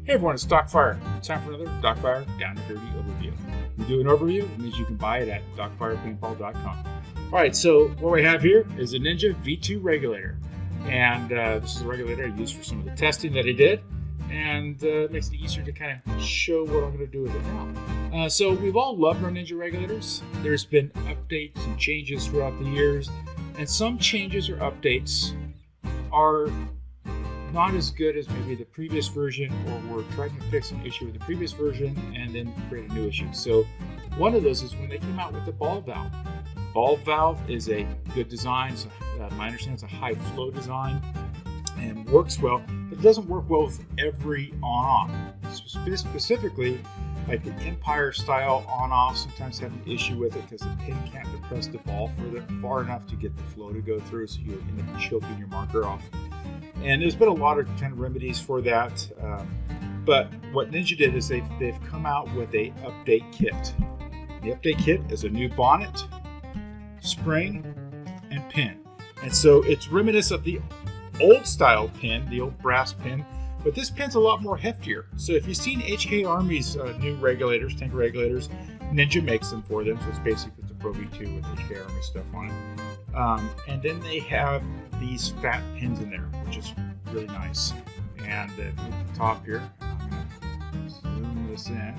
Hey everyone, it's Doc Fire. Time for another Doc Fire Down and Dirty overview. We do an overview, it means you can buy it at docfirepaintball.com. Alright, so what we have here is a Ninja V2 regulator. And this is a regulator I used for some of the testing that I did. And it makes it easier to kind of show what I'm going to do with it now. So we've all loved our Ninja regulators. There's been updates and changes throughout the years. And some changes or updates are not as good as maybe the previous version, or we're trying to fix an issue with the previous version and then create a new issue. So one of those is when they came out with the ball valve. Ball valve is a good design. So, my understanding it's a high flow design and works well, but it doesn't work well with every on-off. Specifically, like the Empire style on-off sometimes have an issue with it because the pin can't depress the ball far enough to get the flow to go through, so you end up choking your marker off. And there's been a lot of kind of remedies for that, but what Ninja did is they've come out with a update kit. The update kit is a new bonnet, spring, and pin. And so it's reminiscent of the old style pin, the old brass pin, but this pin's a lot more heftier. So if you've seen HK Army's new regulators, tank regulators, Ninja makes them for them. So it's basically the Pro V2 with HK Army stuff on it. And then they have these fat pins in there, which is really nice. And if you look at the top here, I'm going to zoom this in.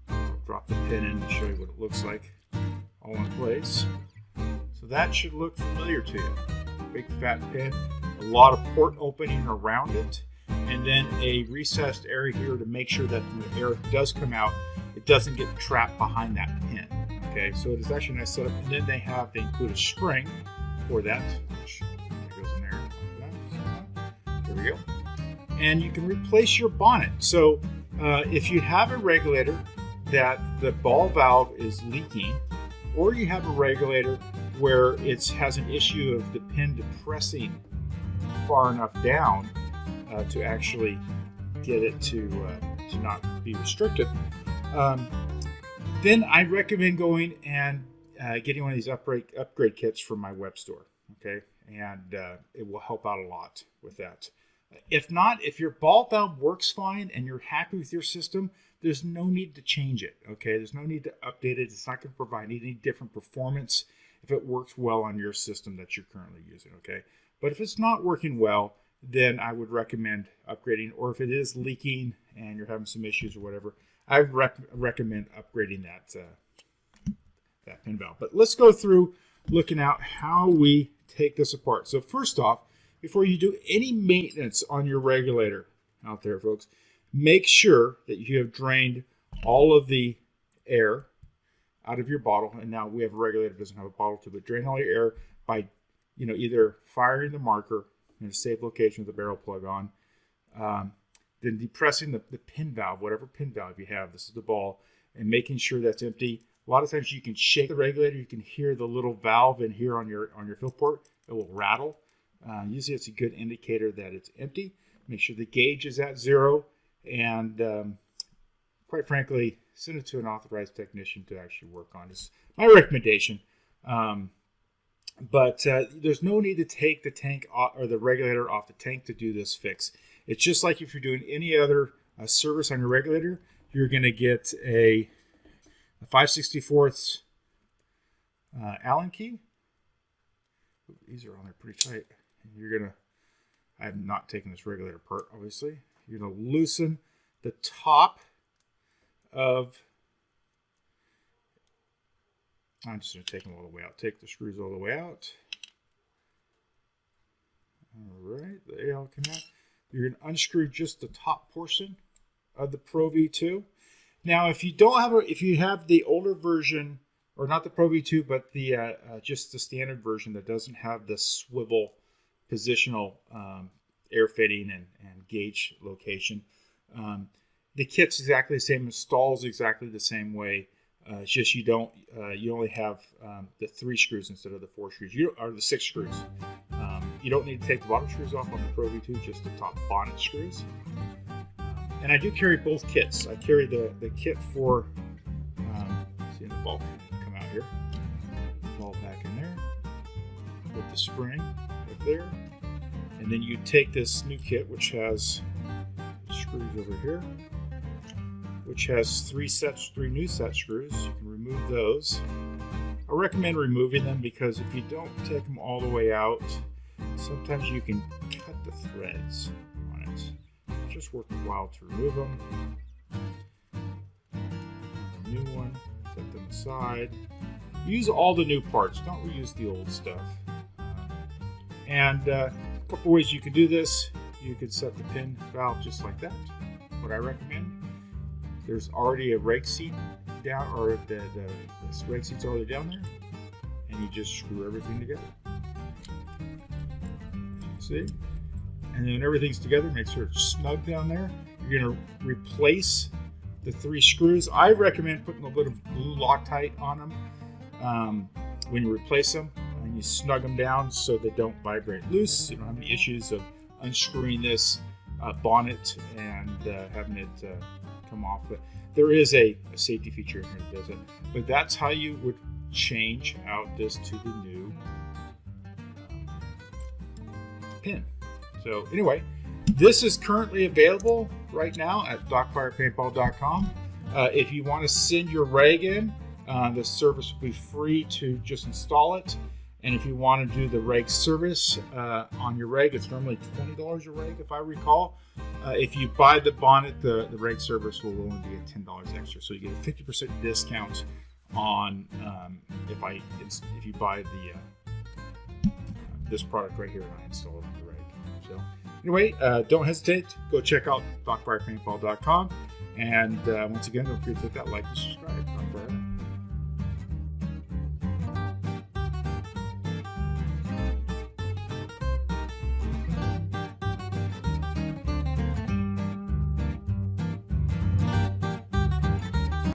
I'll drop the pin in to show you what it looks like all in place. So that should look familiar to you. Big fat pin, a lot of port opening around it, and then a recessed area here to make sure that when the air does come out, it doesn't get trapped behind that pin. Okay, so it is actually a nice setup. And then they include a spring for that, which goes in there like that. There we go. And you can replace your bonnet. So if you have a regulator that the ball valve is leaking, or you have a regulator where it has an issue of the pin depressing far enough down to actually get it to not be restricted, then I recommend going and getting one of these upgrade kits from my web store. Okay, and it will help out a lot with that. If not, if your ball valve works fine and you're happy with your system, there's no need to change it. Okay, there's no need to update it. It's not going to provide any different performance if it works well on your system that you're currently using. Okay, but if it's not working well, then I would recommend upgrading. Or if it is leaking and you're having some issues or whatever, I would recommend upgrading that pin valve. But let's go through looking at how we take this apart. So first off, before you do any maintenance on your regulator out there, folks, make sure that you have drained all of the air out of your bottle. And now we have a regulator that doesn't have a bottle tube, but drain all your air by either firing the marker in a safe location with the barrel plug on, then depressing the pin valve, whatever pin valve you have, this is the ball, and making sure that's empty. A lot of times you can shake the regulator, you can hear the little valve in here on your fill port. It will rattle. Usually it's a good indicator that it's empty. Make sure the gauge is at 0, and quite frankly, send it to an authorized technician to actually work on. It's my recommendation. But there's no need to take the tank or the regulator off the tank to do this fix. It's just like if you're doing any other service on your regulator, you're going to get a 5/64 Allen key. These are on there pretty tight. I have not taken this regulator apart, obviously. You're going to loosen the top of, I'm just going to take them all the way out. Take the screws all the way out. All right, they all come out. You're going to unscrew just the top portion of the Pro V2. Now, if you have the older version, or not the Pro V2, but the just the standard version that doesn't have the swivel positional air fitting and gauge location, the kit's exactly the same, installs exactly the same way. It's just you only have the 3 screws instead of the 4 screws, or the 6 screws. You don't need to take the bottom screws off on the Pro V2, just the top bonnet screws. And I do carry both kits. I carry the kit for, see the ball come out here, ball back in there, with the spring right there, And then you take this new kit, which has screws over here, which has three new set screws. You can remove those. I recommend removing them because if you don't take them all the way out, sometimes you can cut the threads on it. It's just worth a while to remove them. New one, set them aside. Use all the new parts, don't reuse the old stuff. And a couple ways you can do this. You could set the pin valve just like that. What I recommend, there's already a rake seat down, or the rake seat's already down there, and you just screw everything together. See? And then when everything's together, make sure it's snug down there. You're going to replace the 3 screws. I recommend putting a little glue Loctite on them when you replace them, and you snug them down so they don't vibrate loose. You don't have any issues of unscrewing this bonnet and having it come off. But there is a safety feature in here that does it. But that's how you would change out this to the new pin. So anyway, this is currently available right now at DocFirePaintball.com. If you want to send your rag in, the service will be free to just install it. And if you want to do the rag service on your rag, it's normally $20 a rag, if I recall. If you buy the bonnet, the rag service will only be at $10 extra. So you get a 50% discount on if you buy the this product right here and I install it on the rag. So anyway, don't hesitate. Go check out DocFirePaintball.com. And once again, don't forget to hit that like and subscribe.